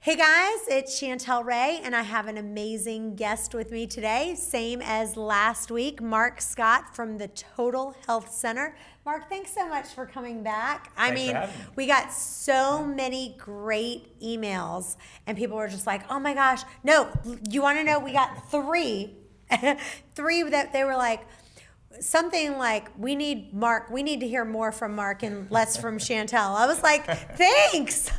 Hey guys, it's Chantel Ray, and I have an amazing guest with me today, same as last week, Mark Scott from the Total Health Center. Mark, thanks so much for coming back. Thanks for having me. We got so many great emails, and people were just like, oh my gosh. No, you want to know? We got three that they were like, something like, we need to hear more from Mark and less from Chantel. I was like, thanks.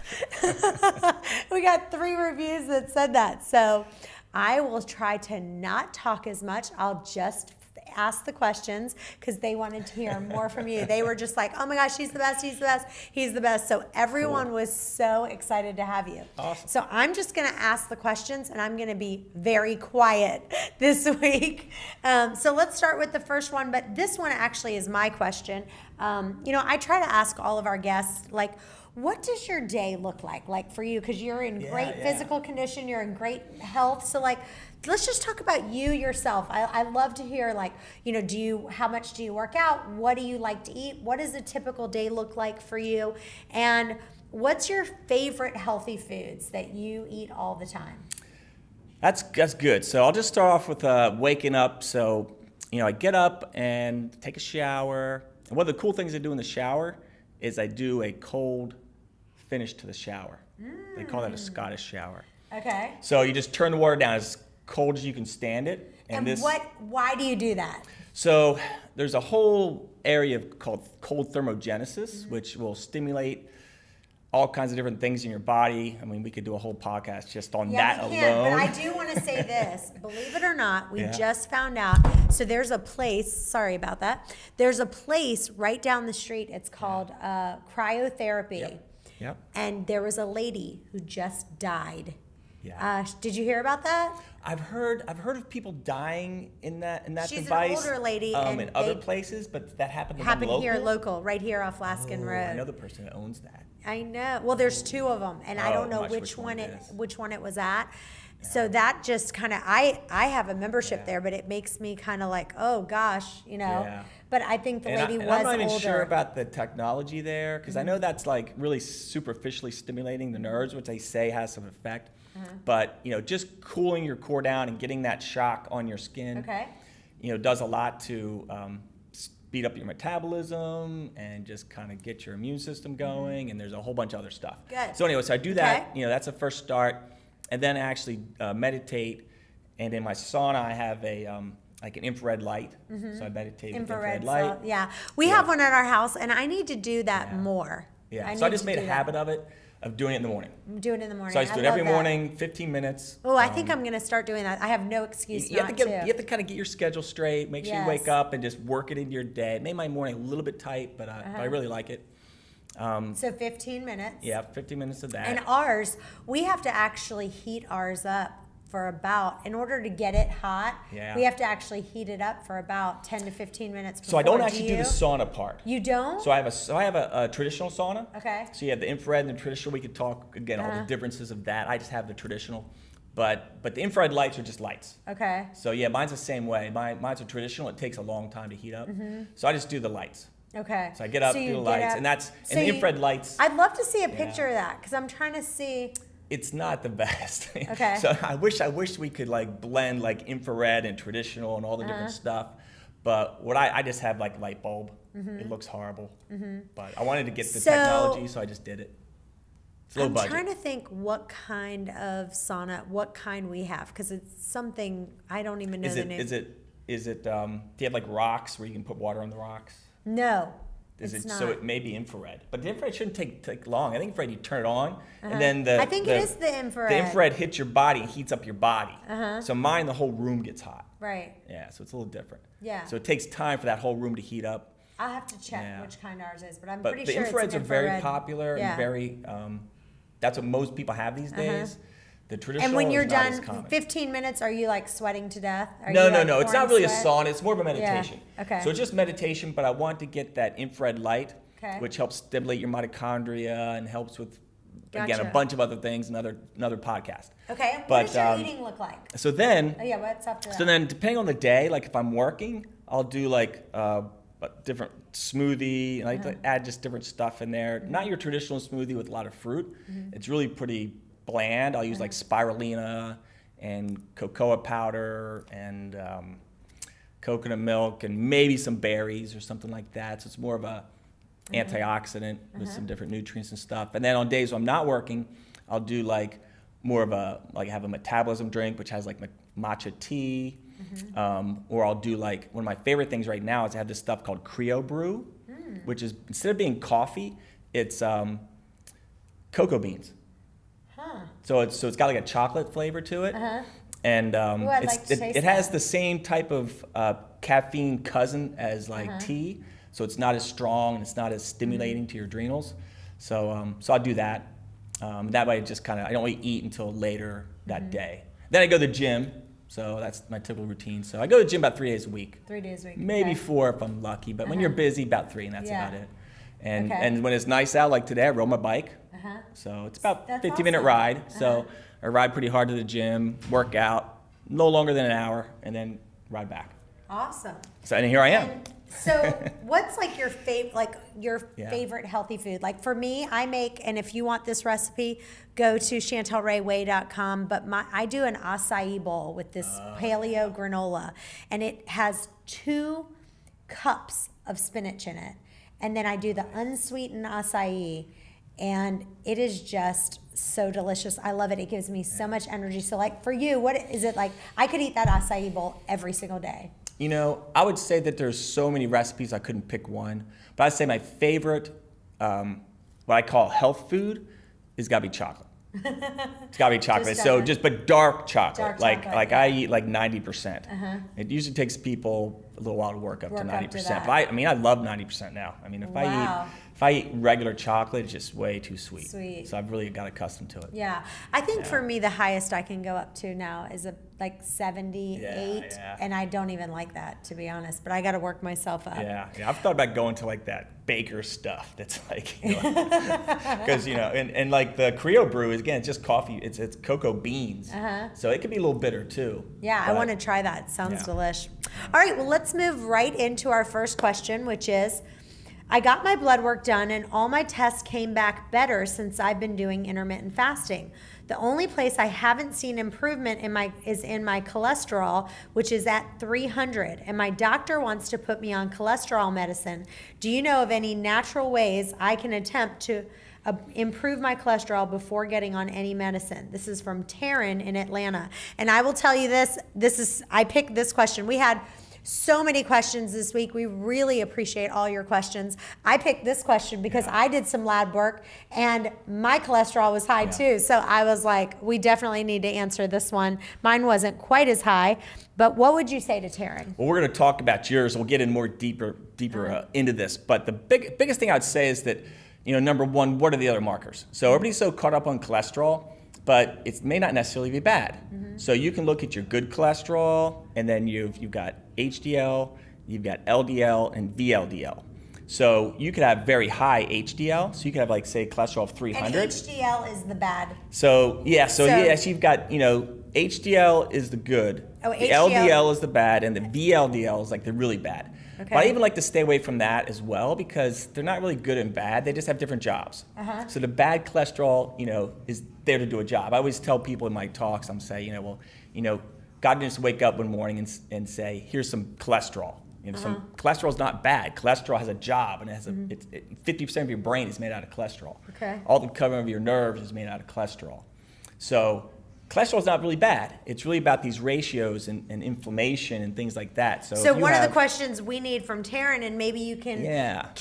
We got 3 reviews that said that. So I will try to not talk as much. I'll just ask the questions because they wanted to hear more from you. They were just like, oh my gosh, he's the best, he's the best, he's the best. So everyone was so excited to have you. Awesome. So I'm just going to ask the questions and I'm going to be very quiet this week. So let's start with the first one, but this one actually is my question. I try to ask all of our guests, like, what does your day look like for you? Because you're in great physical condition, you're in great health. So let's just talk about you yourself. I love to hear how much do you work out? What do you like to eat? What does a typical day look like for you? And what's your favorite healthy foods that you eat all the time? That's good. So I'll just start off with waking up. So, I get up and take a shower. And one of the cool things I do in the shower is I do a cold finish to the shower. They call that a Scottish shower. Okay. So you just turn the water down as cold as you can stand it. And why do you do that? So there's a whole area called cold thermogenesis, which will stimulate all kinds of different things in your body. I mean, we could do a whole podcast just on that alone. But I do want to say this. Believe it or not, we just found out. So there's a place, sorry about that. There's a place right down the street. It's called cryotherapy. Yep. And there was a lady who just died. Yeah. Did you hear about that? I've heard of people dying in that She's device. She's an older lady. In other places, but that happened here local, right here off Laskin Road. I know the person that owns that. I know. Well, there's 2 of them, and I don't know which one it was at. Yeah. So that just kind of, I have a membership there, but it makes me kind of like, oh gosh, Yeah. But I think the lady was older. I'm not even sure about the technology there, because I know that's like really superficially stimulating the nerves, which they say has some effect. But just cooling your core down and getting that shock on your skin, does a lot to speed up your metabolism and just kind of get your immune system going. And there's a whole bunch of other stuff. Good. So anyway, so I do that. That's the first start, and then I actually meditate. And in my sauna, I have like an infrared light. So I meditate with infrared light. We have one at our house, and I need to do that more. Yeah. So I just made a habit of doing it in the morning. Do it in the morning. So I just do it every morning, 15 minutes. Oh, I think I'm going to start doing that. I have no excuse not to. You have to kind of get your schedule straight. Make sure you wake up and just work it into your day. It made my morning a little bit tight, but I really like it. So 15 minutes. Yeah, 15 minutes of that. And ours, we have to actually heat ours up for in order to get it hot, we have to actually heat it up for about 10 to 15 minutes before. So I don't actually do the sauna part. You don't? So I have a traditional sauna. Okay. So you have the infrared and the traditional. We could talk, again, all the differences of that. I just have the traditional. But the infrared lights are just lights. Okay. So yeah, mine's the same way. Mine's a traditional. It takes a long time to heat up. So I just do the lights. Okay. So I get up, do the lights, and the infrared lights. I'd love to see a picture of that, because I'm trying to see. It's not the best. Okay. So I wish we could blend infrared and traditional and all the different stuff. But I just have light bulb. It looks horrible. But I wanted to get the technology, so I just did it. It's low budget. I'm trying to think what kind of sauna, what kind we have, because it's something I don't even know the name. Is it do you have rocks where you can put water on the rocks? No. It's not. So it may be infrared, but the infrared shouldn't take long. I think infrared, you turn it on, and then I think it is the infrared. The infrared hits your body and heats up your body. So mine, the whole room gets hot. Right. Yeah, so it's a little different. Yeah. So it takes time for that whole room to heat up. I'll have to check which kind ours is, but I'm pretty sure the infrareds it's are very popular and very. That's what most people have these days. The traditional. And when you're is not done, as common. 15 minutes, are you sweating to death? No. It's not really a sauna. It's more of a meditation. Yeah. Okay. So it's just meditation, but I want to get that infrared light, which helps stimulate your mitochondria and helps with, again, a bunch of other things, another podcast. Okay. What does your eating look like? So then. What's up to that? So then, depending on the day, if I'm working, I'll do a different smoothie, and I add just different stuff in there. Not your traditional smoothie with a lot of fruit. It's really pretty bland, I'll use like spirulina and cocoa powder and coconut milk and maybe some berries or something like that. So it's more of a antioxidant with some different nutrients and stuff. And then on days when I'm not working, I'll do like more of a, like have a metabolism drink, which has like matcha tea. Or I'll do like, one of my favorite things right now is I have this stuff called Creo Brew, which is, instead of being coffee, it's cocoa beans. So it's got like a chocolate flavor to it. And Ooh, I'd like to taste it has that. the same type of caffeine cousin as like tea. So it's not as strong and it's not as stimulating to your adrenals. So I'll do that. That way, just kind of, I don't really eat until later that day. Then I go to the gym. So that's my typical routine. So I go to the gym about 3 days a week. 3 days a week. Maybe okay. 4 if I'm lucky. But when you're busy, about 3, and that's Yeah. about it. And Okay. and when it's nice out, like today, I rode my bike. So it's about That's 15-minute awesome. ride. So I ride pretty hard to the gym, work out, no longer than an hour, and then ride back. Awesome. So and here I am. And so what's like your Yeah. favorite healthy food? Like for me, I make, and if you want this recipe, go to chantelrayway.com. But I do an acai bowl with this paleo granola, and it has 2 cups of spinach in it. And then I do the unsweetened acai, and it is just so delicious. I love it. It gives me so much energy. So like for you, what is it like? I could eat that acai bowl every single day. You know, I would say that there's so many recipes I couldn't pick one, but I'd say my favorite, what I call health food, is gotta be chocolate. It's gotta be chocolate. But dark chocolate. Dark chocolate, like yeah. I eat like 90%. It usually takes people a little while to work up to 90%. that. But I love 90% now. I mean, Wow. if I eat regular chocolate, it's just way too sweet. Sweet. So I've really got accustomed to it. Yeah. I think for me, the highest I can go up to now is like 78. Yeah. And I don't even like that, to be honest. But I got to work myself up. Yeah, I've thought about going to like that baker stuff that's like, because and like the Creo Brew is, again, it's just coffee. It's cocoa beans, so it can be a little bitter too. Yeah, I but- want to try that. Sounds Yeah. delish. All right, well, let's move right into our first question, which is, I got my blood work done and all my tests came back better since I've been doing intermittent fasting. The only place I haven't seen improvement is in my cholesterol, which is at 300, and my doctor wants to put me on cholesterol medicine. Do you know of any natural ways I can attempt to improve my cholesterol before getting on any medicine? This is from Taryn in Atlanta. And I will tell you I picked this question. We had so many questions this week. We really appreciate all your questions. I picked this question because I did some lab work and my cholesterol was high too. So I was like, we definitely need to answer this one. Mine wasn't quite as high, but what would you say to Taryn? Well, we're going to talk about yours. We'll get in more deeper into this. But the biggest thing I'd say is that, number one, what are the other markers? So everybody's so caught up on cholesterol, but it may not necessarily be bad. So you can look at your good cholesterol, and then you've got HDL, you've got LDL, and VLDL. So you could have very high HDL. So you could have, like, say, cholesterol of 300. And HDL is the bad. So yes, you've got, HDL is the good. Oh, the HDL. LDL is the bad, and the VLDL is like the really bad. Okay. But I even like to stay away from that as well, because they're not really good and bad. They just have different jobs. So the bad cholesterol, is there to do a job. I always tell people in my talks, I'm saying, God didn't just wake up one morning and say, here's some cholesterol. Some cholesterol is not bad. Cholesterol has a job, and it has 50% of your brain is made out of cholesterol. Okay. All the covering of your nerves is made out of cholesterol. So cholesterol is not really bad. It's really about these ratios and inflammation and things like that. So one of the questions we need from Taryn, and maybe you can not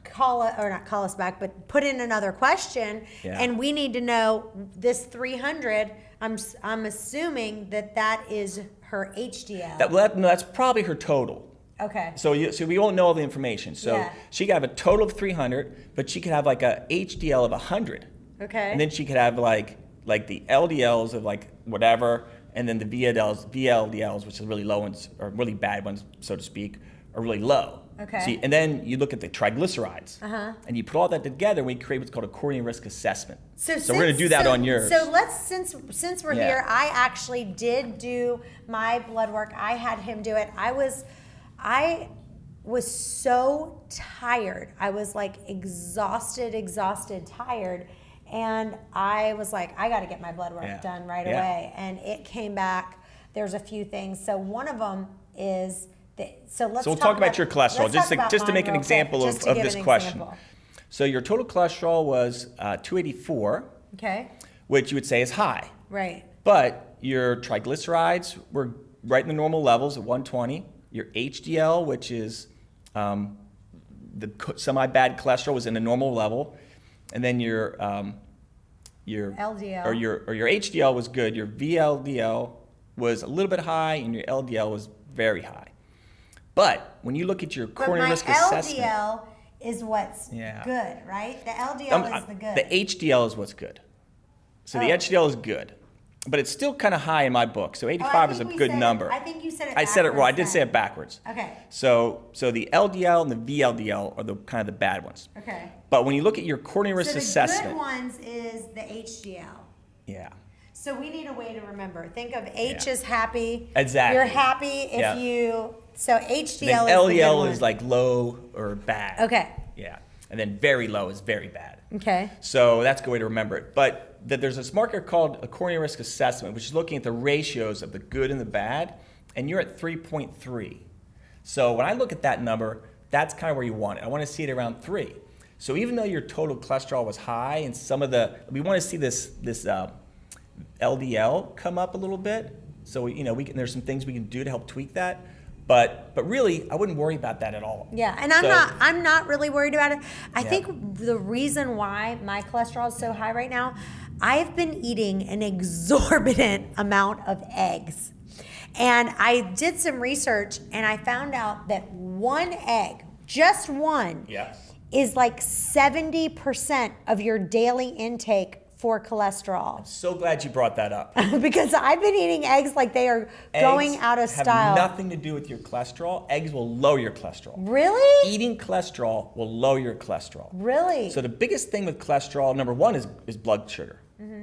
call us back, but put in another question. Yeah. And we need to know this 300. I'm assuming that is her HDL. That's probably her total. Okay. So we won't know all the information. So Yeah. she could have a total of 300, but she could have like a HDL of 100. Okay. And then she could have like the LDLs of like whatever, and then the VLDLs, which are really low ones, or really bad ones, so to speak, are really low. Okay. See, and then you look at the triglycerides, and you put all that together, and we create what's called a coordinating risk assessment. So we're going to do that on yours. So since we're here, I actually did do my blood work. I had him do it. I was so tired. I was like exhausted, tired. And I was like, I got to get my blood work done right Yeah. away. And it came back. There's a few things. So one of them is so we'll talk about your cholesterol, just to make an example of this question. So your total cholesterol was 284, Okay. which you would say is high. Right. But your triglycerides were right in the normal levels at 120. Your HDL, which is the semi-bad cholesterol, was in a normal level. And then your LDL. or your HDL was good. Your VLDL was a little bit high, and your LDL was very high. But when you look at your coronary risk assessment, LDL is what's good, right? The LDL is the good. The HDL is what's good. So the HDL is good, but it's still kind of high in my book. So 85 is a good number. I think you said it. I said it wrong. I did backwards say then. it backwards. Okay. So the LDL and the VLDL are the kind of the bad ones. Okay. But when you look at your coronary risk So the assessment, good ones is the HDL. yeah. So we need a way to remember. Think of H as happy. Exactly. You're happy if Yeah. you. So HDL And is then the good LDL one. is like low or bad. Okay. Yeah. And then very low is very bad. Okay. So that's a good way to remember it. But there's this marker called a coronary risk assessment, which is looking at the ratios of the good and the bad, and you're at 3.3. So when I look at that number, that's kind of where you want it. I want to see it around 3. So even though your total cholesterol was high, and we want to see this LDL come up a little bit. So there's some things we can do to help tweak that. But really, I wouldn't worry about that at all. Yeah, and I'm not really worried about it. I think the reason why my cholesterol is so high right now, I've been eating an exorbitant amount of eggs. And I did some research and I found out that one egg, just one, is like 70% of your daily intake for cholesterol. So glad you brought that up. Because I've been eating eggs like they are going out of style. Eggs have nothing to do with your cholesterol. Eggs will lower your cholesterol. Really? Eating cholesterol will lower your cholesterol. Really? So the biggest thing with cholesterol, number one, is blood sugar.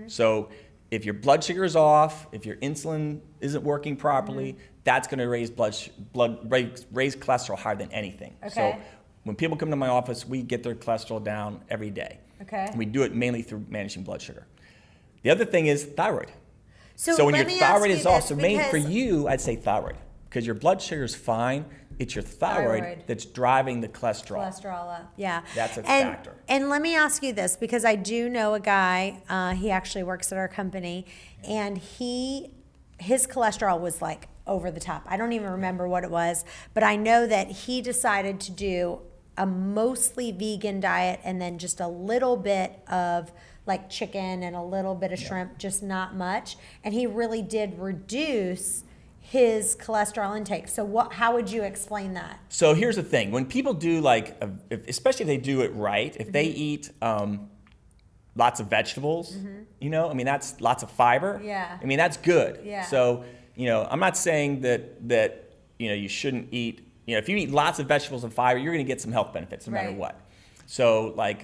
So if your blood sugar is off, if your insulin isn't working properly, that's going to raise raise cholesterol higher than anything. Okay. So when people come to my office, we get their cholesterol down every day. Okay. And we do it mainly through managing blood sugar. The other thing is thyroid. So when let your me thyroid ask is you off, this, so mainly for because- you, I'd say thyroid. Because your blood sugar is fine, it's your thyroid that's driving the cholesterol. Cholesterol up, yeah. That's a factor. And let me ask you this, because I do know a guy, he actually works at our company, and his cholesterol was like over the top. I don't even remember what it was, but I know that he decided to do a mostly vegan diet and then just a little bit of like chicken and a little bit of shrimp, just not much. And he really did reduce his cholesterol intake. So how would you explain that? So here's the thing. When people do especially if they do it right, if they eat lots of vegetables, that's lots of fiber. Yeah. That's good. Yeah. So, I'm not saying that you shouldn't eat, if you eat lots of vegetables and fiber, you're going to get some health benefits no matter what. So like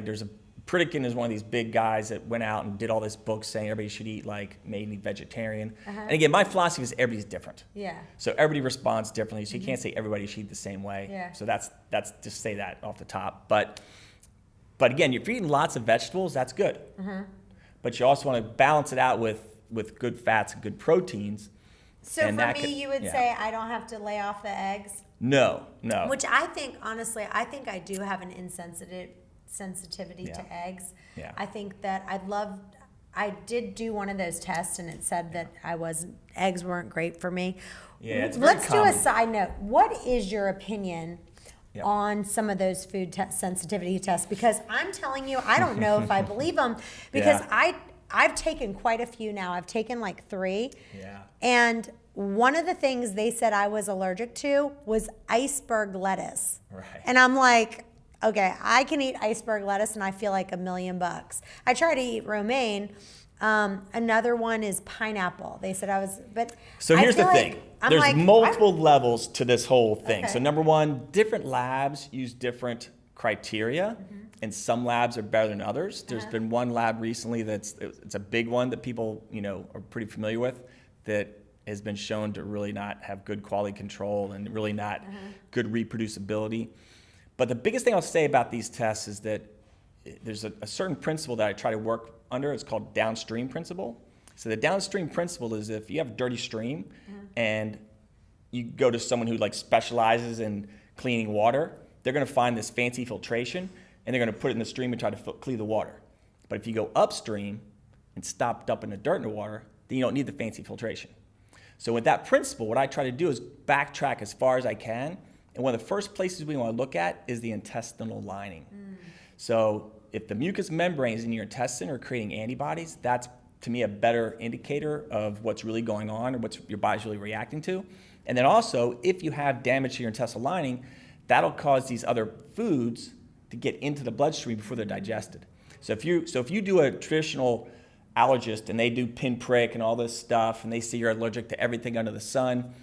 there's Pritikin is one of these big guys that went out and did all this books saying everybody should eat mainly vegetarian. And again, my philosophy is everybody's different. Yeah. So everybody responds differently. So you can't say everybody should eat the same way. Yeah. So that's just say that off the top. But again, if you're eating lots of vegetables, that's good. But you also want to balance it out with good fats and good proteins. So for me, you would say I don't have to lay off the eggs? No. Which I think, honestly, I do have an sensitivity to eggs. Yeah. I think that I did do one of those tests and it said that eggs weren't great for me. Yeah, it's very Let's common. do a side note. What is your opinion on some of those food sensitivity tests? Because I'm telling you, I don't know if I believe them because I've taken quite a few now. I've taken like 3. Yeah. And one of the things they said I was allergic to was iceberg lettuce. Right. And I'm like, okay, I can eat iceberg lettuce and I feel like $1 million. I try to eat romaine. Another one is pineapple. They said So here's the thing. There's multiple levels to this whole thing. Okay. So number one, different labs use different criteria, and some labs are better than others. There's been one lab recently it's a big one that people are pretty familiar with that has been shown to really not have good quality control and really not good reproducibility. But the biggest thing I'll say about these tests is that there's a certain principle that I try to work under. It's called downstream principle. So the downstream principle is if you have a dirty stream and you go to someone who like specializes in cleaning water, they're going to find this fancy filtration and they're going to put it in the stream and try to clean the water. But if you go upstream and stop dumping the dirt in the water, then you don't need the fancy filtration. So with that principle, what I try to do is backtrack as far as I can. And one of the first places we want to look at is the intestinal lining. So if the mucous membranes in your intestine are creating antibodies, that's to me a better indicator of what's really going on or what your body's really reacting to. And then also, if you have damage to your intestinal lining, that'll cause these other foods to get into the bloodstream before they're digested. So if you do a traditional allergist and they do pinprick and all this stuff and they see you're allergic to everything under the sun,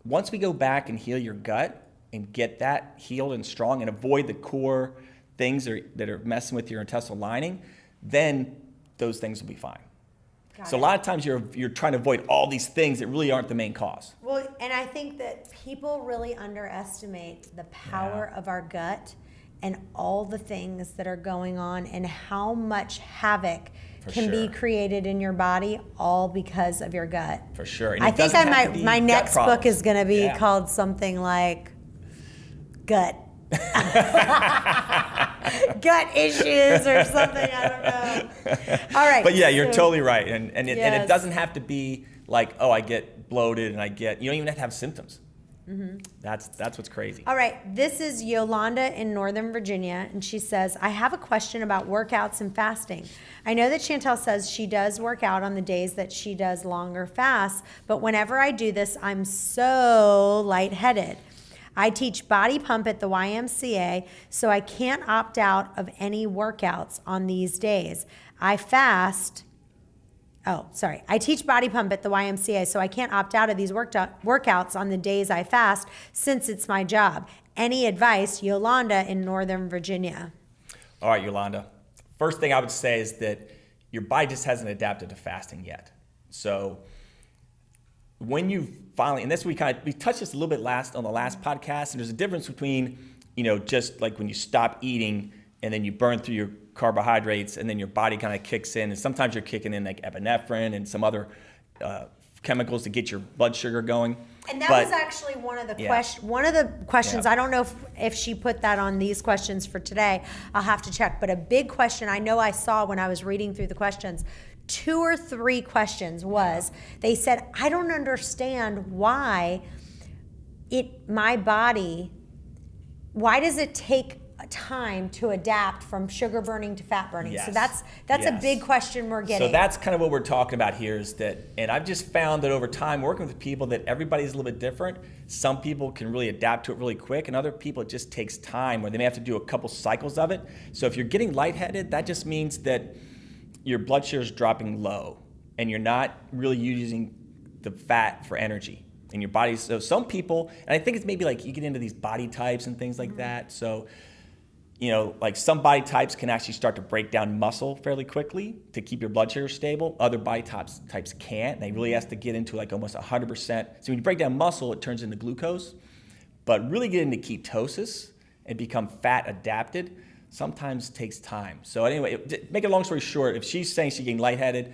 once we go back and heal your gut and get that healed and strong and avoid the core things that are messing with your intestinal lining, then those things will be fine. So a lot of times you're trying to avoid all these things that really aren't the main cause. Well, and I think that people really underestimate the power of our gut and all the things that are going on and how much havoc can be created in your body all because of your gut. For sure. And I think my next book is going to be called something like Gut. Gut issues or something, I don't know. All right. But yeah, you're totally right. And it doesn't have to be like, oh, I get bloated and you don't even have to have symptoms. That's what's crazy. All right. This is Yolanda in Northern Virginia, and she says, I have a question about workouts and fasting. I know that Chantel says she does work out on the days that she does longer fasts, but whenever I do this, I'm so lightheaded. I teach Bodypump at the YMCA, so I can't opt out of any workouts on these days. I teach Bodypump at the YMCA, so I can't opt out of these workouts on the days I fast since it's my job. Any advice? Yolanda in Northern Virginia. All right, Yolanda. First thing I would say is that your body just hasn't adapted to fasting yet. So when you finally, and this we touched this a little bit on the last podcast, and there's a difference between, just like when you stop eating and then you burn through your carbohydrates and then your body kind of kicks in, and sometimes you're kicking in like epinephrine and some other chemicals to get your blood sugar going. And that was actually one of the questions. I don't know if she put that on these questions for today. I'll have to check. But a big question I know I saw when I was reading through the questions, 2 or 3 questions was, they said, I don't understand why why does it take time to adapt from sugar burning to fat burning? Yes. So that's a big question we're getting. So that's kind of what we're talking about here is that, and I've just found that over time working with people that everybody's a little bit different. Some people can really adapt to it really quick, and other people it just takes time, where they may have to do a couple cycles of it. So if you're getting lightheaded, that just means that your blood sugar is dropping low and you're not really using the fat for energy in your body. So some people, and I think it's maybe like you get into these body types and things like that. So, like some body types can actually start to break down muscle fairly quickly to keep your blood sugar stable. Other body types can't. They really have to get into like almost 100%. So when you break down muscle, it turns into glucose. But really get into ketosis and become fat adapted sometimes takes time. So anyway, make a long story short, if she's saying she's getting lightheaded,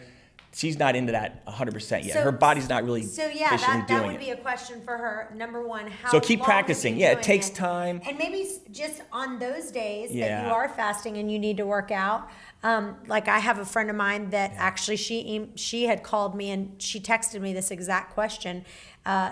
she's not into that 100% yet. Her body's not really efficiently doing it. That would be a question for her. Number one, so keep practicing. Yeah, it takes time. And maybe just on those days that you are fasting and you need to work out. Like I have a friend of mine that actually she had called me and she texted me this exact question,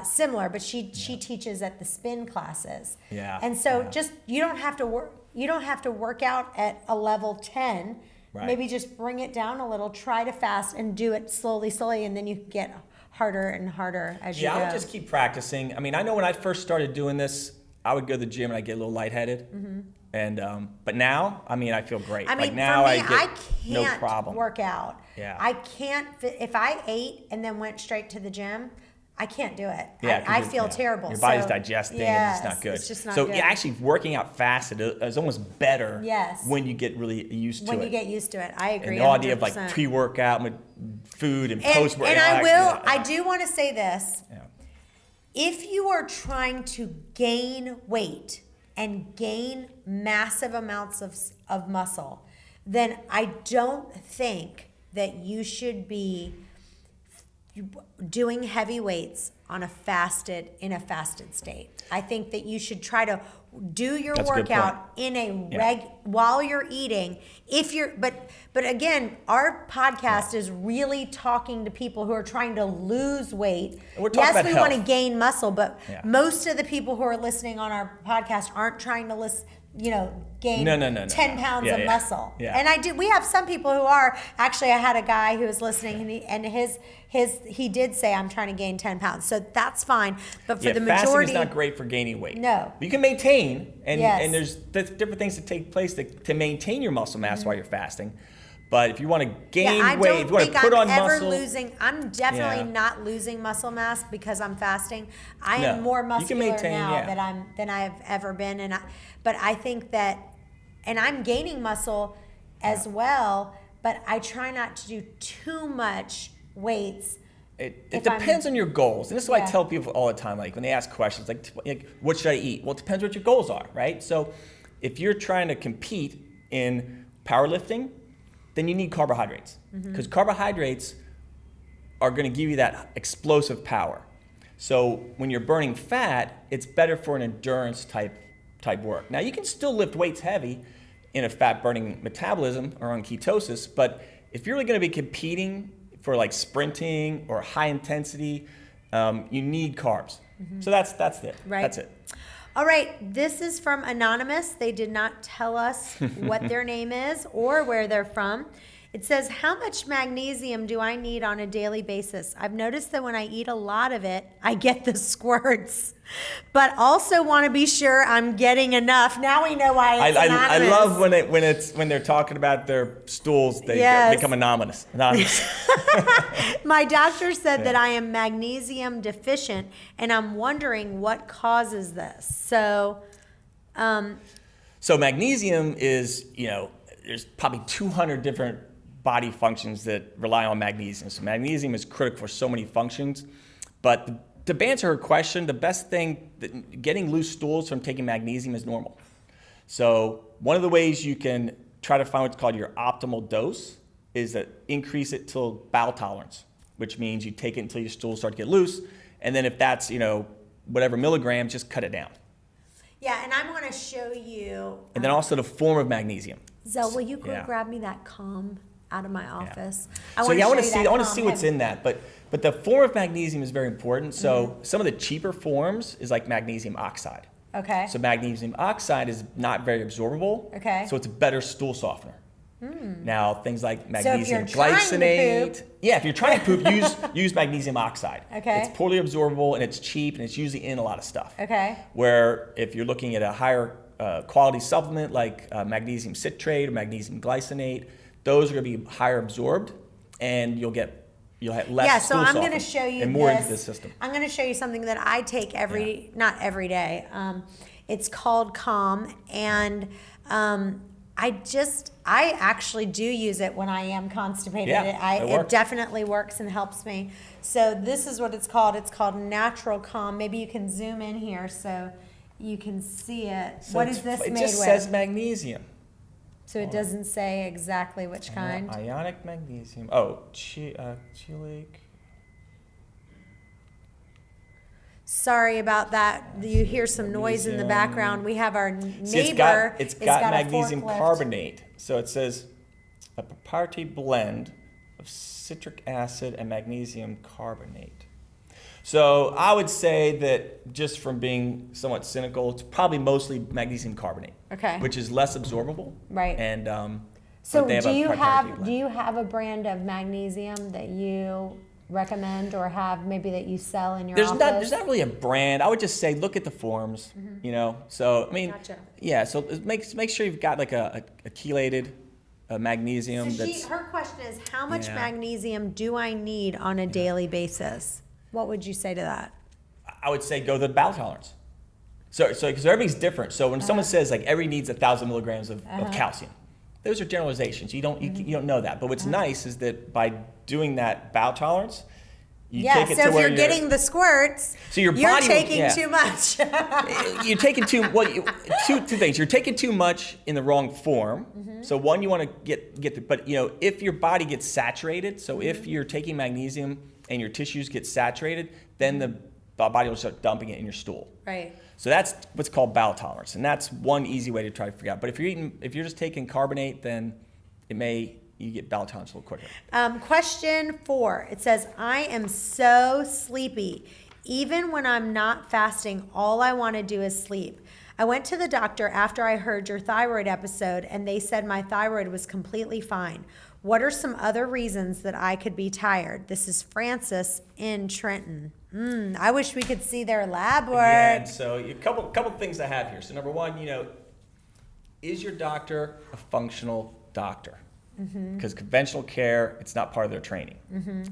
similar, but she teaches at the spin classes. Yeah. And so just you don't have to work out at a level 10. Right. Maybe just bring it down a little, try to fast and do it slowly, and then you get harder and harder as you go. Yeah, I would just keep practicing. I mean, I know when I first started doing this, I would go to the gym and I'd get a little lightheaded. And but now, I mean, I feel great. I mean, like now for me, I get no problem. Work out. Yeah. I can't, if I ate and then went straight to the gym, I can't do it. Yeah, I feel terrible. Your body's digesting and it's not good. It's just not good. So actually working out fasted is almost better when you get really used to it. When you get used to it. I agree. And the idea of like pre-workout with food and post-workout. And I do want to say this. Yeah. If you are trying to gain weight and gain massive amounts of muscle, then I don't think that you should be doing heavy weights in a fasted state. I think that you should try to do your That's a good workout in a while you're eating. If you're, but again, our podcast is really talking to people who are trying to lose weight. We're talking about we health. want to gain muscle, but most of the people who are listening on our podcast aren't trying to gain 10 pounds of muscle. Yeah. And we have some people who are. Actually, I had a guy who was listening, and he did say, I'm trying to gain 10 pounds. So that's fine. But for the majority, fasting is not great for gaining weight. No. You can maintain, and there's different things that take place to maintain your muscle mass while you're fasting. But if you want to gain weight, if you want to put on muscle, I'm definitely not losing muscle mass because I'm fasting. I am more muscular now than I've ever been, but I think that, and I'm gaining muscle as well. But I try not to do too much weights. It depends on your goals, and this is what I tell people all the time. Like when they ask questions, like what should I eat? Well, it depends what your goals are, right? So if you're trying to compete in powerlifting, then you need carbohydrates, because carbohydrates are going to give you that explosive power. So when you're burning fat, it's better for an endurance type work. Now you can still lift weights heavy in a fat burning metabolism or on ketosis, but if you're really going to be competing for like sprinting or high intensity, you need carbs. So that's it. Right. That's it. All right, this is from Anonymous. They did not tell us what their name is or where they're from. It says, how much magnesium do I need on a daily basis? I've noticed that when I eat a lot of it, I get the squirts, but also want to be sure I'm getting enough. Now we know why it's anonymous. I love when they're talking about their stools, they become anonymous. My doctor said that I am magnesium deficient, and I'm wondering what causes this. So magnesium is, there's probably 200 different body functions that rely on magnesium. So magnesium is critical for so many functions. But to answer her question, the best thing, getting loose stools from taking magnesium is normal. So one of the ways you can try to find what's called your optimal dose is to increase it till bowel tolerance, which means you take it until your stools start to get loose. And then if that's, whatever milligrams, just cut it down. Yeah, and I'm going to show you. And then also the form of magnesium. Zell, will you go grab me that comb out of my office? I want to see what's in that. But the form of magnesium is very important. So some of the cheaper forms is like magnesium oxide. Okay. So magnesium oxide is not very absorbable. Okay. So it's a better stool softener. Now things like magnesium so glycinate. If you're trying to poop, use magnesium oxide. Okay. It's poorly absorbable and it's cheap and it's usually in a lot of stuff. Okay. Where if you're looking at a higher quality supplement like magnesium citrate or magnesium glycinate, those are going to be higher absorbed, and you'll have less. So I'm going to show you and more into the system. I'm going to show you something that I take not every day. It's called Calm, and I actually do use it when I am constipated. It definitely works and helps me. So this is what it's called. It's called Natural Calm. Maybe you can zoom in here so you can see it. So what is this made with? It just says magnesium. So it doesn't say exactly which kind. Ionic magnesium. Oh, chelate. Sorry about that. You hear some noise in the background. We have our neighbor. It's got magnesium forklift. carbonate. So it says a proprietary blend of citric acid and magnesium carbonate. So I would say that just from being somewhat cynical, it's probably mostly magnesium carbonate. Okay. Which is less absorbable. Right. And so do you have a brand of magnesium that you recommend or have maybe that you sell in your office? There's not really a brand. I would just say look at the forms, So I mean, gotcha. So make sure you've got like a chelated magnesium. So her question is, how much magnesium do I need on a daily basis? What would you say to that? I would say go to the bowel tolerance. So because everybody's different. So when someone says like every needs 1,000 milligrams of calcium, those are generalizations. You don't know that. But what's nice is that by doing that bowel tolerance, Yeah, take it so to if where you're getting the squirts, so your you're body, taking too much. You're taking two things. You're taking too much in the wrong form. So one, you want to but if your body gets saturated, so if you're taking magnesium and your tissues get saturated, then the body will start dumping it in your stool. Right. So that's what's called bowel tolerance, and that's one easy way to try to figure out. But if you're just taking carbonate, then you get bowel tolerance a little quicker. Question 4. It says, I am so sleepy. Even when I'm not fasting, all I want to do is sleep. I went to the doctor after I heard your thyroid episode, and they said my thyroid was completely fine. What are some other reasons that I could be tired? This is Francis in Trenton. I wish we could see their lab work. Yeah, and so a couple things I have here. So number one, is your doctor a functional doctor? Because conventional care, it's not part of their training.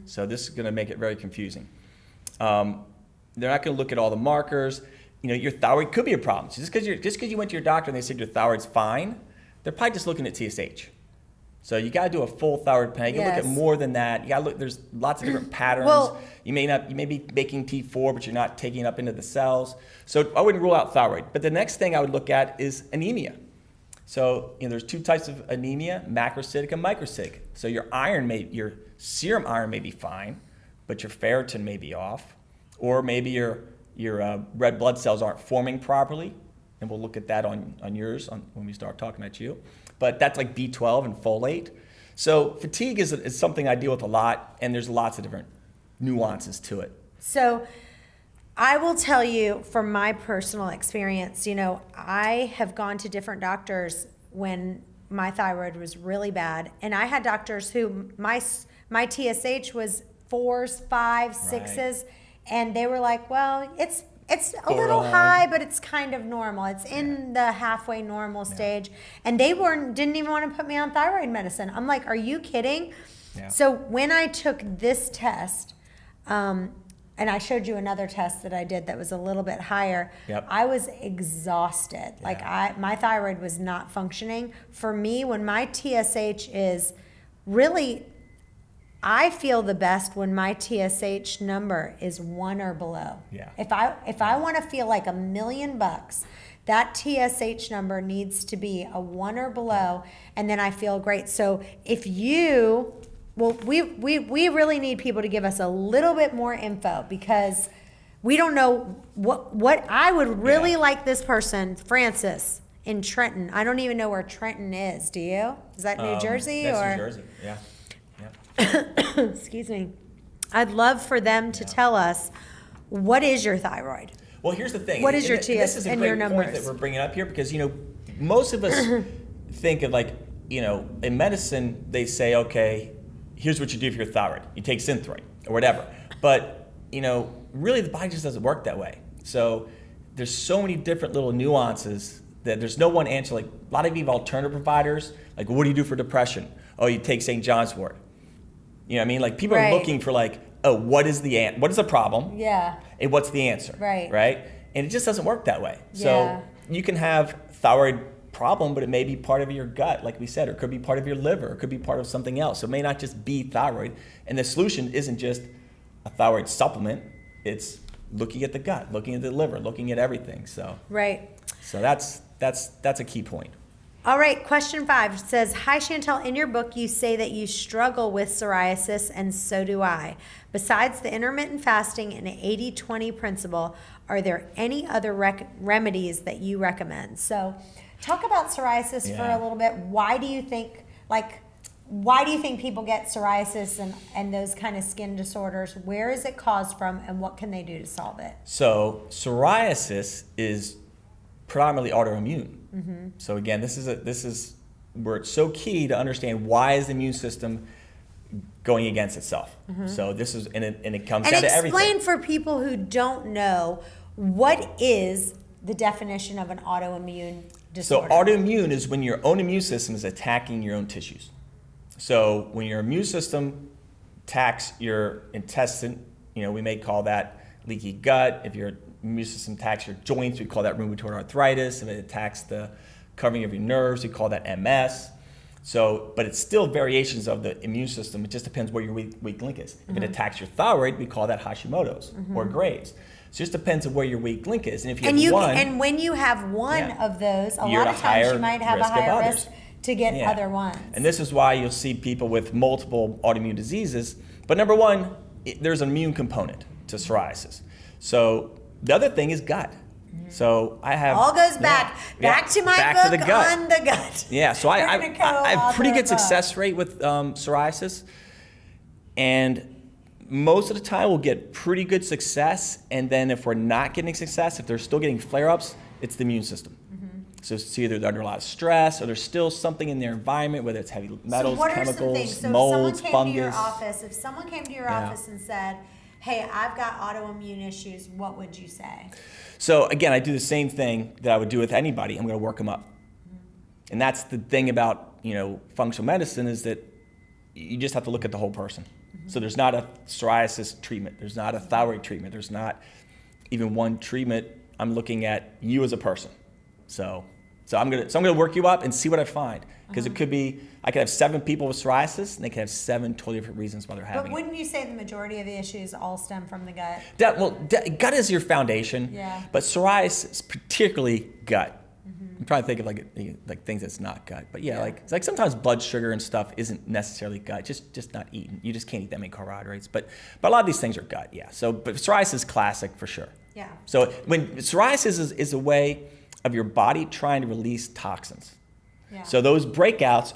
So this is going to make it very confusing. They're not going to look at all the markers. Your thyroid could be a problem. So just because you went to your doctor and they said your thyroid's fine, they're probably just looking at TSH. So you got to do a full thyroid panel. You can look at more than that. You got to look. There's lots of different patterns. Well, you may be making T4, but you're not taking it up into the cells. So I wouldn't rule out thyroid. But the next thing I would look at is anemia. So there's two types of anemia: macrocytic and microcytic. So your serum iron may be fine, but your ferritin may be off, or maybe your red blood cells aren't forming properly. And we'll look at that on yours when we start talking about you. But that's like B12 and folate. So fatigue is something I deal with a lot, and there's lots of different nuances to it. So I will tell you from my personal experience, I have gone to different doctors when my thyroid was really bad. And I had doctors who my TSH was 4s, 5s, 6s. And they were like, well, it's a little high, but it's kind of normal. It's in the halfway normal stage. And they didn't even want to put me on thyroid medicine. I'm like, are you kidding? Yeah. So when I took this test, and I showed you another test that I did that was a little bit higher, I was exhausted. Yeah. My thyroid was not functioning. For me, when my TSH is really, I feel the best when my TSH number is 1 or below. Yeah. If I want to feel like $1 million, that TSH number needs to be a 1 or below, and then I feel great. So if we really need people to give us a little bit more info, because we don't know what I would really like this person, Francis in Trenton. I don't even know where Trenton is. Do you? Is that New Jersey? That's New Jersey. Yeah. Excuse me. I'd love for them to tell us, what is your thyroid? Well, here's the thing. What is your TS and your numbers? This is a great point that we're bringing up here, because most of us think of in medicine they say, okay, here's what you do for your thyroid. You take Synthroid or whatever. But really the body just doesn't work that way. So there's so many different little nuances that there's no one answer. Like a lot of you have alternative providers. Like, what do you do for depression? Oh, you take St. John's wort. You know what I mean? Like people are looking for what is the problem? Yeah. And what's the answer? Right. Right? And it just doesn't work that way. So you can have thyroid problem, but it may be part of your gut, like we said, or it could be part of your liver, or it could be part of something else. So it may not just be thyroid. And the solution isn't just a thyroid supplement. It's looking at the gut, looking at the liver, looking at everything. So So that's a key point. All right, question 5 says, hi Chantel, in your book you say that you struggle with psoriasis, and so do I. Besides the intermittent fasting and 80-20 principle, are there any other remedies that you recommend? So talk about psoriasis for a little bit. Why do you think people get psoriasis and those kind of skin disorders? Where is it caused from, and what can they do to solve it? So psoriasis is predominantly autoimmune. Mm-hmm. So again, this is where it's so key to understand, why is the immune system going against itself. Mm-hmm. So this is, and it comes down to everything. And explain for people who don't know, what is the definition of an autoimmune disorder? So autoimmune is when your own immune system is attacking your own tissues. So when your immune system attacks your intestine, we may call that leaky gut. If your immune system attacks your joints, we call that rheumatoid arthritis. If it attacks the covering of your nerves, we call that MS. So, but it's still variations of the immune system. It just depends where your weak link is. If it attacks your thyroid, we call that Hashimoto's or Graves'. So it just depends on where your weak link is. And if you have one, and when you have one of those, a you're lot at of a times you higher might have a risk of higher others. risk to get other ones. And this is why you'll see people with multiple autoimmune diseases. But number one, there's an immune component to psoriasis. So the other thing is gut. So I have all goes back to my book to the gut. on the gut. Yeah, so I have pretty good success rate with psoriasis, and most of the time we'll get pretty good success. And then if we're not getting success, if they're still getting flare-ups, it's the immune system. So it's either they're under a lot of stress or there's still something in their environment, whether it's heavy metals, chemicals, molds, fungus. If someone came to your office and said, hey, I've got autoimmune issues, what would you say? So again, I do the same thing that I would do with anybody. I'm going to work them up. And that's the thing about, functional medicine is that you just have to look at the whole person. So there's not a psoriasis treatment. There's not a thyroid treatment. There's not even one treatment. I'm looking at you as a person. So I'm gonna work you up and see what I find, because it could be I could have 7 people with psoriasis and they could have 7 totally different reasons why they're having it. But wouldn't you say the majority of the issues all stem from the gut? Gut is your foundation. Yeah. But psoriasis, particularly gut. I'm trying to think of like things that's not gut. But it's like sometimes blood sugar and stuff isn't necessarily gut. Just not eaten. You just can't eat that many carbohydrates. But a lot of these things are gut. Yeah. So but psoriasis is classic for sure. Yeah. So when psoriasis is a way of your body trying to release toxins. Yeah. So those breakouts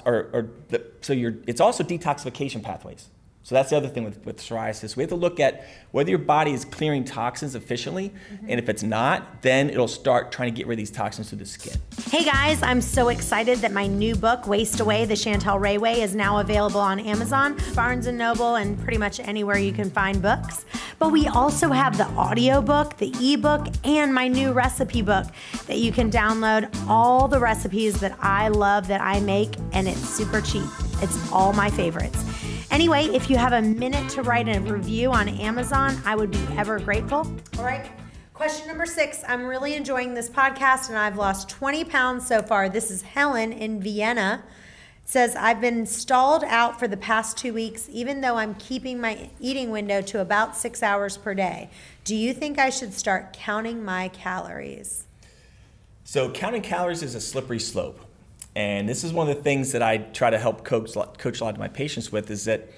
it's also detoxification pathways. So that's the other thing with psoriasis. We have to look at whether your body is clearing toxins efficiently, and if it's not, then it'll start trying to get rid of these toxins through the skin. Hey guys, I'm so excited that my new book, Waste Away, The Chantel Ray Way, is now available on Amazon, Barnes & Noble, and pretty much anywhere you can find books. But we also have the audiobook, the ebook, and my new recipe book that you can download all the recipes that I love that I make, and it's super cheap. It's all my favorites. Anyway, if you have a minute to write a review on Amazon, I would be ever grateful. All right. Question number 6. I'm really enjoying this podcast and I've lost 20 pounds so far. This is Helen in Vienna. It says, I've been stalled out for the past 2 weeks, even though I'm keeping my eating window to about 6 hours per day. Do you think I should start counting my calories? So counting calories is a slippery slope. And this is one of the things that I try to help coach a lot of my patients with is that,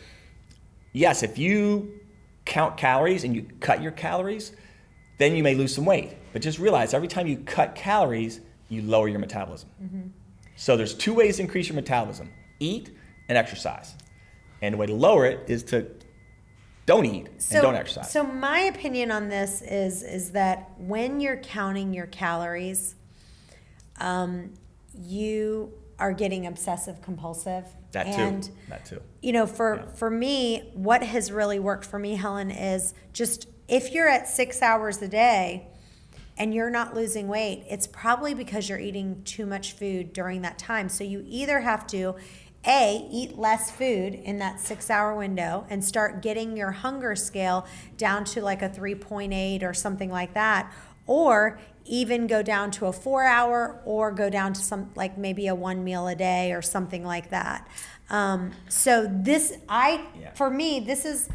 yes, if you count calories and you cut your calories, then you may lose some weight. But just realize every time you cut calories, you lower your metabolism. So there's 2 ways to increase your metabolism: eat and exercise. And the way to lower it is to don't eat and don't exercise. So my opinion on this is that when you're counting your calories, you are getting obsessive compulsive. That too. For me, what has really worked for me, Helen, is just if you're at 6 hours a day and you're not losing weight, it's probably because you're eating too much food during that time. So you either have to eat less food in that 6 hour window and start getting your hunger scale down to like a 3.8 or something like that, or even go down to a 4 hour, or go down to maybe a 1 meal a day or something like that. For me, this is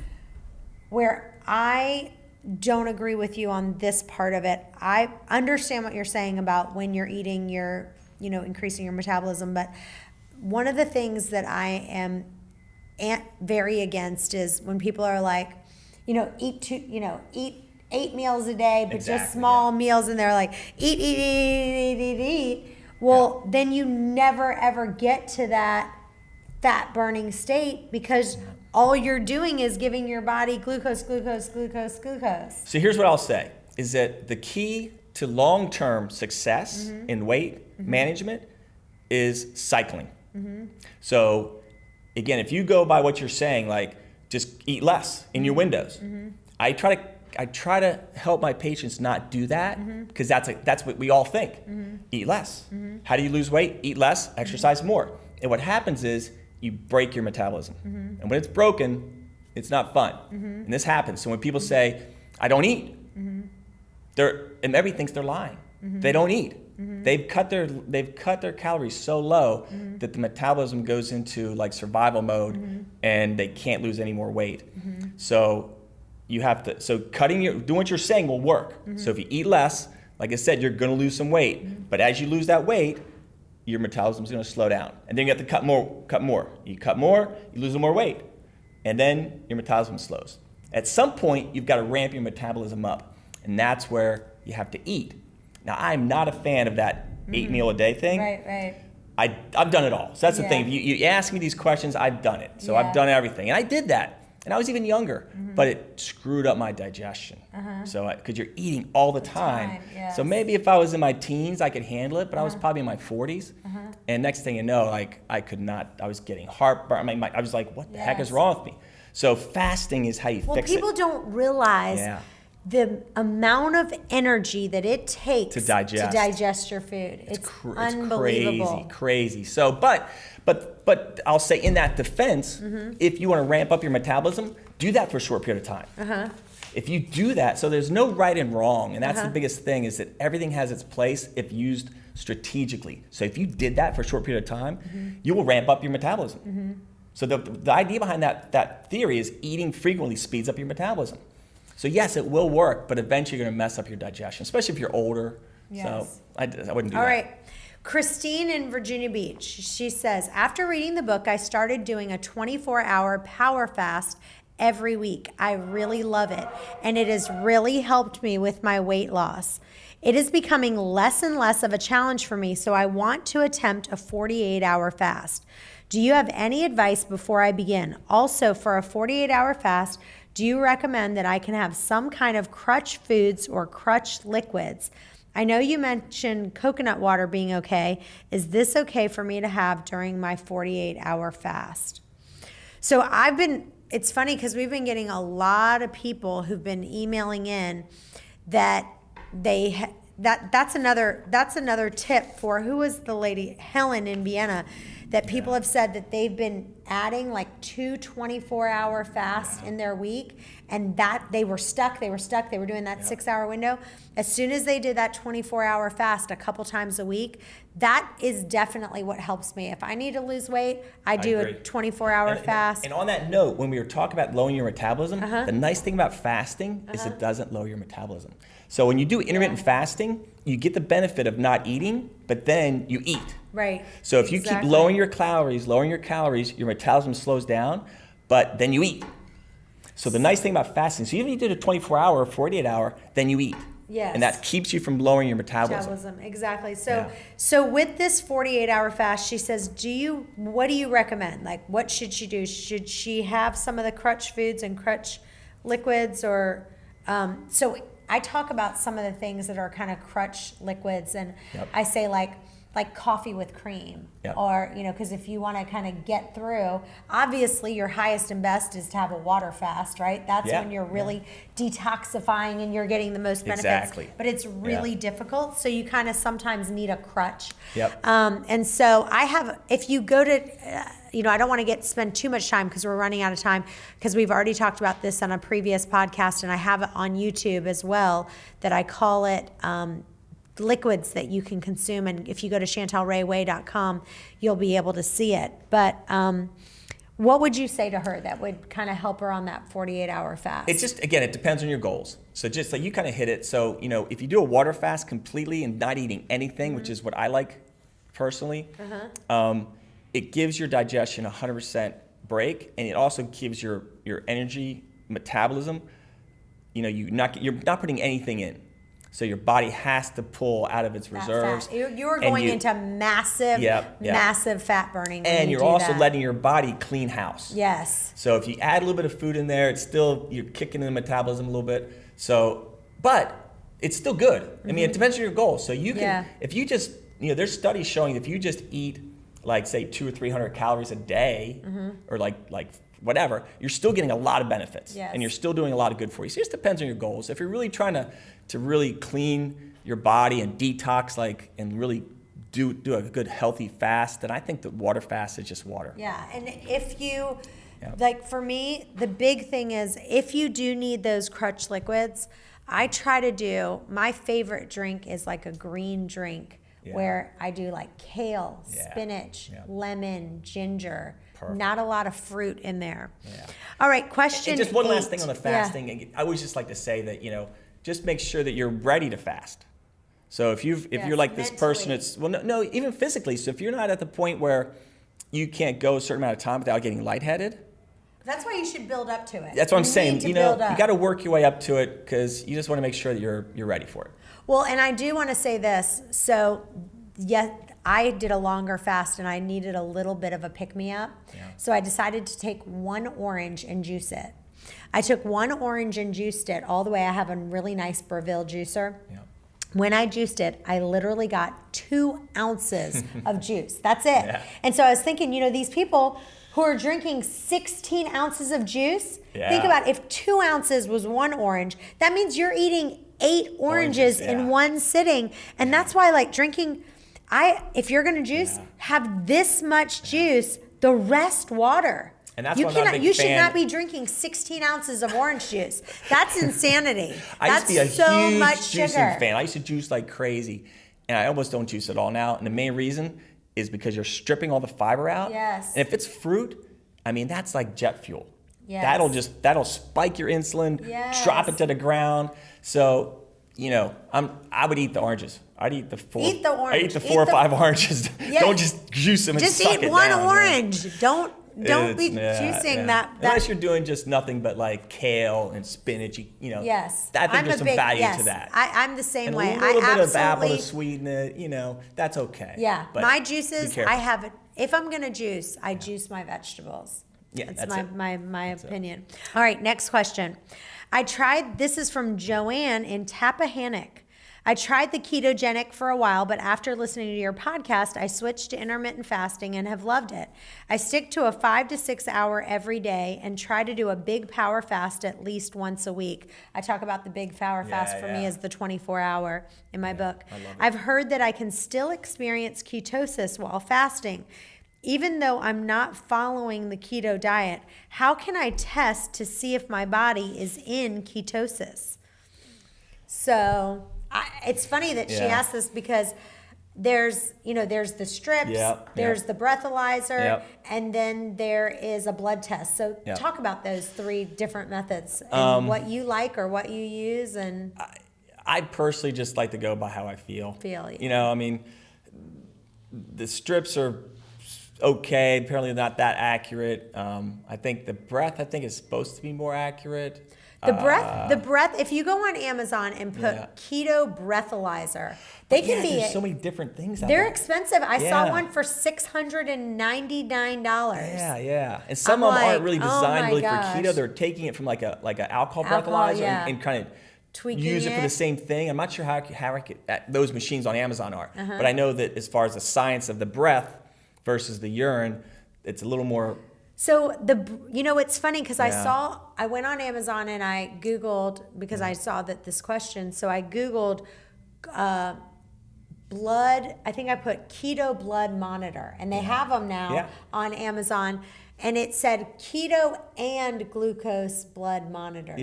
where I don't agree with you on this part of it. I understand what you're saying about when you're eating, you're, increasing your metabolism. But one of the things that I am very against is when people are like, eat 8 meals a day, but just small meals, and they're like, eat. Well, then you never ever get to that fat burning state because all you're doing is giving your body glucose. So here's what I'll say, is that the key to long-term success in weight management is cycling. So again, if you go by what you're saying, like just eat less in your windows, I try to help my patients not do that, because that's what we all think. Eat less. How do you lose weight? Eat less, exercise more. And what happens is you break your metabolism. And when it's broken, it's not fun. And this happens. So when people say, I don't eat, everybody thinks they're lying. They don't eat. they've cut their calories so low that the metabolism goes into like survival mode, and they can't lose any more weight. So you have to, doing what you're saying will work. So if you eat less, like I said, you're going to lose some weight. But as you lose that weight, your metabolism is going to slow down, and then you have to cut more. You cut more, you lose more weight, and then your metabolism slows. At some point, you've got to ramp your metabolism up, and that's where you have to eat. Now, I'm not a fan of that 8 meal a day thing. Right. I've done it all. So that's the thing. If you ask me these questions, I've done it. So I've done everything, and I did that. And I was even younger, but it screwed up my digestion. So, because you're eating all the time. Yes. So maybe if I was in my teens, I could handle it, but I was probably in my 40s. And next thing you know, like I could not, I was getting heartburn. I was like, what the heck is wrong with me? So fasting is how you fix it. Well, people don't realize the amount of energy that it takes to digest your food. It's unbelievable. Crazy. So, but I'll say in that defense, if you want to ramp up your metabolism, do that for a short period of time. If you do that, so there's no right and wrong, and that's the biggest thing, is that everything has its place if used strategically. So if you did that for a short period of time, you will ramp up your metabolism. So the idea behind that theory is eating frequently speeds up your metabolism. So yes, it will work, but eventually you're going to mess up your digestion, especially if you're older. So I wouldn't do that. All right. Christine in Virginia Beach, she says, after reading the book, I started doing a 24-hour power fast every week. I really love it, and it has really helped me with my weight loss. It is becoming less and less of a challenge for me, so I want to attempt a 48-hour fast. Do you have any advice before I begin? Also, for a 48-hour fast, do you recommend that I can have some kind of crutch foods or crutch liquids? I know you mentioned coconut water being okay. Is this okay for me to have during my 48-hour fast? So it's funny because we've been getting a lot of people who've been emailing in that that's another tip for, who was the lady, Helen in Vienna, that people have said that they've been adding like 2 24-hour fasts in their week, and that they were stuck. They were doing that 6-hour window. As soon as they did that 24-hour fast a couple times a week, that is definitely what helps me. If I need to lose weight, I do a 24-hour fast. And on that note, when we were talking about lowering your metabolism, the nice thing about fasting is it doesn't lower your metabolism. So when you do intermittent fasting, you get the benefit of not eating, but then you eat. Right. So if you keep lowering your calories, your metabolism slows down, but then you eat. So the nice thing about fasting, so even if you did a 24-hour or 48-hour, then you eat. Yes. And that keeps you from lowering your metabolism. Exactly. So with this 48-hour fast, she says, what do you recommend? Like, what should she do? Should she have some of the crutch foods and crutch liquids, or so I talk about some of the things that are kind of crutch liquids, and I say like coffee with cream, or, because if you want to kind of get through, obviously your highest and best is to have a water fast, right? That's when you're really detoxifying and you're getting the most benefits. Exactly. But it's really difficult, so you kind of sometimes need a crutch. Yep. And so if you go to, I don't want to spend too much time because we're running out of time, because we've already talked about this on a previous podcast, and I have it on YouTube as well, that I call it liquids that you can consume. And if you go to chantelrayway.com, you'll be able to see it. But what would you say to her that would kind of help her on that 48-hour fast? It's just, again, it depends on your goals. So just like you kind of hit it. So, if you do a water fast completely and not eating anything, which is what I like personally, it gives your digestion 100% break, and it also gives your energy metabolism, you're not putting anything in. So your body has to pull out of its reserves. You're going into massive fat burning. And you're also letting your body clean house. Yes. So if you add a little bit of food in there, you're kicking in the metabolism a little bit. So, but it's still good. I mean, it depends on your goals. So you can, if you just, there's studies showing if you just eat like say 200 or 300 calories a day, or like whatever, you're still getting a lot of benefits, and you're still doing a lot of good for you. So it just depends on your goals. If you're really trying to really clean your body and detox, and really do a good healthy fast, then I think the water fast is just water. Yeah, and if you, for me, the big thing is if you do need those crutch liquids, I try to do, my favorite drink is like a green drink where I do like kale, Yeah. spinach, Yeah. lemon, ginger. Perfect. Not a lot of fruit in there. Yeah. All right, question And just one 8. last thing on the fasting. I always just like to say that, just make sure that you're ready to fast. So if you're like this person, no, even physically. So if you're not at the point where you can't go a certain amount of time without getting lightheaded. That's why you should build up to it. That's what I'm saying. You got to work your way up to it because you just want to make sure that you're ready for it. Well, and I do want to say this. So, yes, I did a longer fast and I needed a little bit of a pick-me-up. Yeah. So I decided to take one orange and juice it. I took one orange and juiced it all the way. I have a really nice Breville juicer. Yeah. When I juiced it, I literally got 2 ounces of juice. That's it. Yeah. And so I was thinking, these people who are drinking 16 ounces of juice, think about if 2 ounces was one orange, that means you're eating 8 oranges in one sitting. And that's why drinking, if you're going to juice, have this much juice, the rest water. And that's why I'm not a big You fan. should not be drinking 16 ounces of orange juice. That's insanity. I used to be a so huge much juicing sugar. fan. I used to juice like crazy, and I almost don't juice at all now. And the main reason is because you're stripping all the fiber out. Yes. And if it's fruit, that's like jet fuel. Yes. That'll spike your insulin, Yes. drop it to the ground. So, I would eat the oranges. I'd eat the 4. Eat the orange. I eat the 4 or 5 oranges. Yeah. Don't just juice them and Just suck eat it one down, orange. man. Don't be juicing that. Unless you're doing just nothing but like kale and spinach, Yes. I think there's some value to that. I'm the same And way. a little bit of apple absolutely to sweeten it, that's okay. Yeah. But My be juices, careful. if I'm going to juice, I juice my vegetables. Yeah, That's it. my opinion. All right, next question. This is from Joanne in Tappahannock. I tried the ketogenic for a while, but after listening to your podcast, I switched to intermittent fasting and have loved it. I stick to a 5 to 6 hour every day and try to do a big power fast at least once a week. I talk about the big power fast for me as the 24-hour in my book. I love it. I've heard that I can still experience ketosis while fasting. Even though I'm not following the keto diet, how can I test to see if my body is in ketosis? So it's funny that she asked this because there's the strips, there's the breathalyzer, and then there is a blood test. So talk about those 3 different methods and what you like or what you use. And I personally just like to go by how I feel. Yeah. The strips are okay, apparently not that accurate. I think the breath, is supposed to be more accurate. The breath, if you go on Amazon and put keto breathalyzer, they can be. There's so many different things out They're there. expensive. I saw one for $699. Yeah. And some of them aren't really designed really for keto. They're taking it from like a alcohol breathalyzer and kind of tweaking use it for the same thing. I'm not sure how those machines on Amazon are, but I know that as far as the science of the breath versus the urine, it's a little more. So it's funny because I went on Amazon and I Googled because I saw that this question. So I Googled blood. I think I put keto blood monitor, and they have them now on Amazon. And it said keto and glucose blood monitor.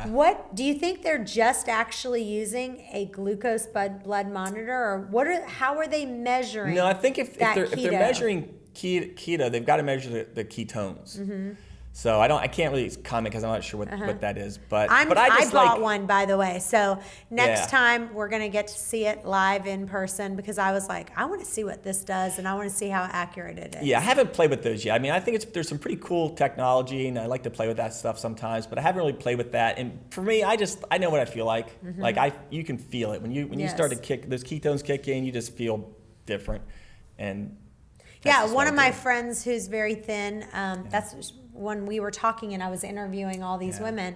What do you think they're just actually using a glucose blood monitor, or how are they measuring? No, I think if they're measuring keto, they've got to measure the ketones. Mm-hmm. So I can't really comment because I'm not sure what that is. But I bought one, by the way. So next time we're gonna get to see it live in person because I was like, I want to see what this does and I want to see how accurate it is. Yeah, I haven't played with those yet. I think there's some pretty cool technology, and I like to play with that stuff sometimes. But I haven't really played with that. And for me, I know what I feel like. Mm-hmm. You can feel it when you start to kick those ketones kick in. You just feel different. And one of my friends who's very thin. That's when we were talking and I was interviewing all these women.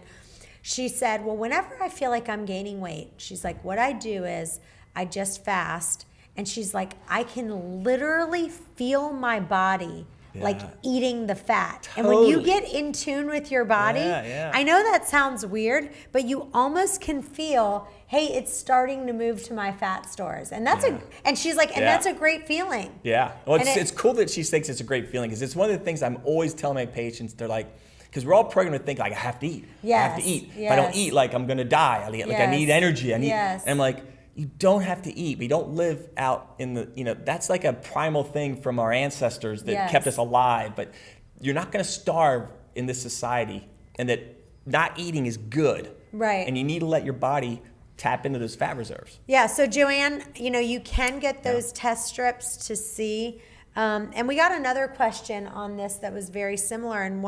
She said, well, whenever I feel like I'm gaining weight, she's like, what I do is I just fast. And she's like, I can literally feel my body like eating the fat. Totally. And when you get in tune with your body, I know that sounds weird, but you almost can feel, hey, it's starting to move to my fat stores. And that's and she's like, and that's a great feeling. Yeah. Well, it's cool that she thinks it's a great feeling because it's one of the things I'm always telling my patients. They're like, because we're all programmed to think like, I have to eat. I have to eat. If I don't eat, like I'm going to die. I need energy. And I'm like, you don't have to eat. We don't live out in the, that's like a primal thing from our ancestors that kept us alive. But you're not going to starve in this society, and that not eating is good. Right. And you need to let your body tap into those fat reserves. Yeah. So Joanne, you can get those test strips to see. And we got another question on this that was very similar. And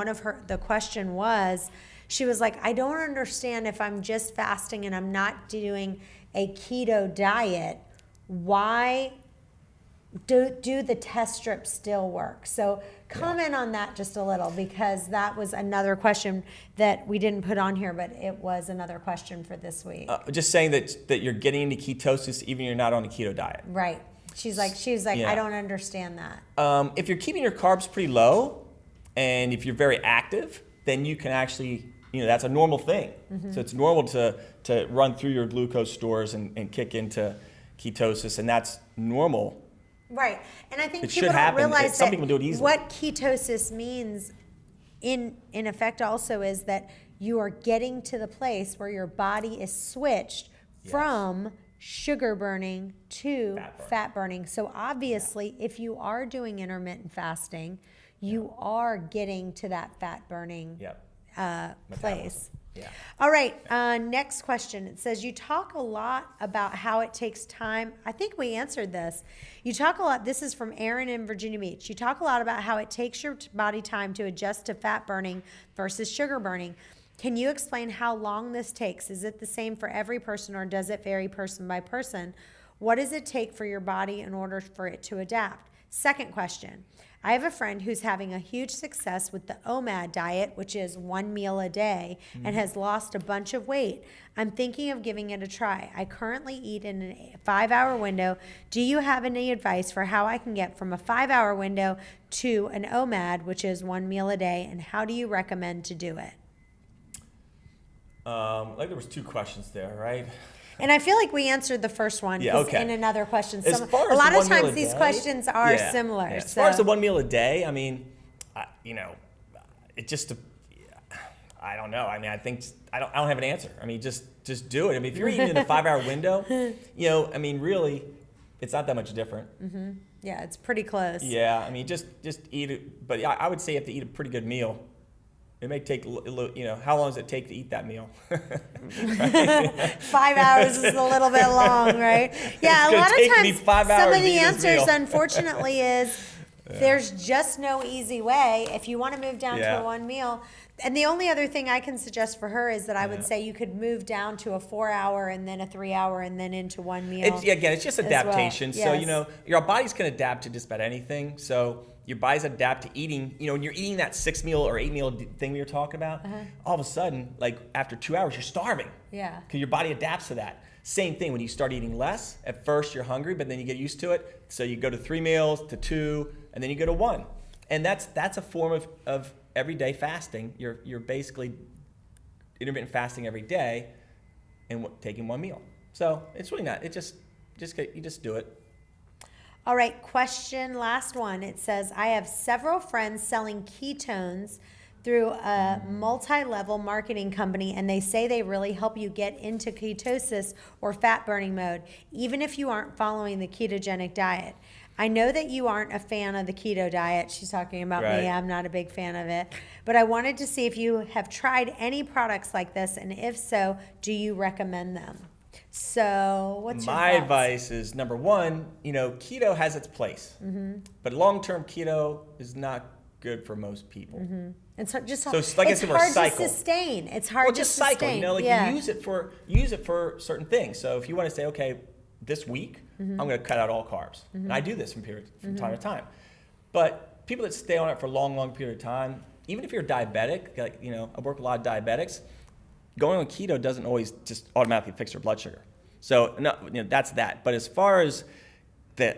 the question was, she was like, I don't understand if I'm just fasting and I'm not doing a keto diet, why do the test strips still work? So comment on that just a little, because that was another question that we didn't put on here, but it was another question for this week. Just saying that you're getting into ketosis even if you're not on a keto diet. Right. She was like, I don't understand that. If you're keeping your carbs pretty low, and if you're very active, then you can actually, that's a normal thing. So it's normal to run through your glucose stores and kick into ketosis, and that's normal. Right. And I think it people should happen. don't realize Some people do it easily. What ketosis means in effect also is that you are getting to the place where your body is switched from sugar burning to fat burning. So obviously, if you are doing intermittent fasting, you are getting to that fat burning place. Yeah. All right. Next question. It says, you talk a lot about how it takes time. I think we answered this. You talk a lot. This is from Aaron in Virginia Beach. You talk a lot about how it takes your body time to adjust to fat burning versus sugar burning. Can you explain how long this takes? Is it the same for every person, or does it vary person by person? What does it take for your body in order for it to adapt? Second question. I have a friend who's having a huge success with the OMAD diet, which is 1 meal a day, and has lost a bunch of weight. I'm thinking of giving it a try. I currently eat in a 5-hour window. Do you have any advice for how I can get from a 5-hour window to an OMAD, which is 1 meal a day, and how do you recommend to do it? Like there was 2 questions there, right? And I feel like we answered the first one in another question. A lot of times these questions are similar. Yeah. As far as the 1 meal a day, I mean, it just, I don't know. I mean, I think I don't have an answer. I mean, just do it. I mean, if you're eating in a 5-hour window, I mean, really, it's not that much different. Mm-hmm. Yeah, it's pretty close. Yeah, I mean, just eat it. But I would say you have to eat a pretty good meal. It may take, how long does it take to eat that meal? 5 hours is a little bit long, right? Yeah, a lot of times some of the answers, unfortunately, is there's just no easy way. If you want to move down to a 1 meal, and the only other thing I can suggest for her is that I would say you could move down to a 4-hour and then a 3-hour and then into 1 meal. It's just adaptation. Well. Yes. So, your bodies can adapt to just about anything. So your bodies adapt to eating, when you're eating that 6 meal or 8 meal thing we were talking about, all of a sudden, like after 2 hours, you're starving. Yeah. Because your body adapts to that. Same thing when you start eating less. At first, you're hungry, but then you get used to it. So you go to 3 meals, to 2, and then you go to 1. And that's a form of everyday fasting. You're basically intermittent fasting every day and taking 1 meal. So it's really not. You just do it. All right, last one. It says, I have several friends selling ketones through a multi-level marketing company, and they say they really help you get into ketosis or fat burning mode, even if you aren't following the ketogenic diet. I know that you aren't a fan of the keto diet. She's talking about me. I'm not a big fan of it. But I wanted to see if you have tried any products like this, and if so, do you recommend them? So what's your My thoughts? advice is, number one, keto has its place, but long-term keto is not good for most people. It's like it's hard cycle. to sustain. It's hard to sustain. Cycle. You use it for certain things. So if you want to say, okay, this week I'm going to cut out all carbs, and I do this from time to time. But people that stay on it for a long period of time, even if you're diabetic, I work with a lot of diabetics. Going on keto doesn't always just automatically fix your blood sugar. So that's that. But as far as the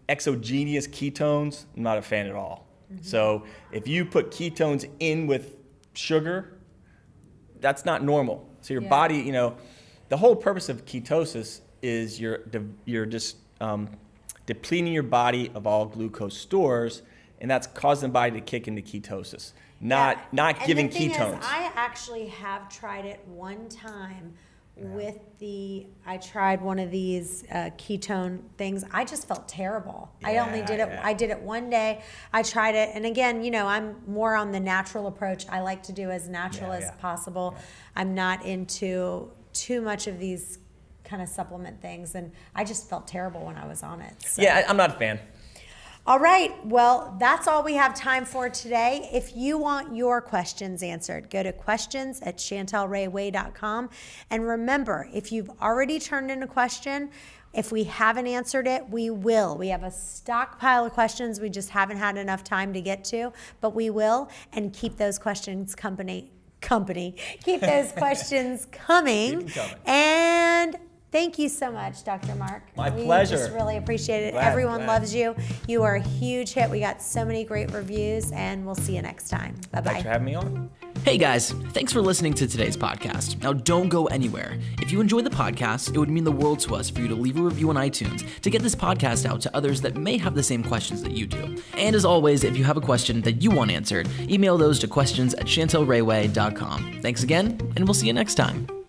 exogenous ketones, I'm not a fan at all. So if you put ketones in with sugar, that's not normal. So your body, the whole purpose of ketosis is you're just depleting your body of all glucose stores, and that's causing the body to kick into ketosis. Not giving ketones. Is, I actually have tried it one time with I tried one of these ketone things. I just felt terrible. I did it one day. I tried it. And again, I'm more on the natural approach. I like to do as natural as possible. Yeah. I'm not into too much of these kind of supplement things. And I just felt terrible when I was on it. So. Yeah, I'm not a fan. All right. Well, that's all we have time for today. If you want your questions answered, go to questions@chantelrayway.com. And remember, if you've already turned in a question, if we haven't answered it, we will. We have a stockpile of questions we just haven't had enough time to get to, but we will. And keep those questions Keep those questions coming. And thank you so much, Dr. Mark. My pleasure. We just really appreciate it. Everyone loves you. You are a huge hit. We got so many great reviews, and we'll see you next time. Bye-bye. Thanks for having me on. Hey guys, thanks for listening to today's podcast. Now don't go anywhere. If you enjoy the podcast, it would mean the world to us for you to leave a review on iTunes to get this podcast out to others that may have the same questions that you do. And as always, if you have a question that you want answered, email those to questions@chantelrayway.com. Thanks again, and we'll see you next time.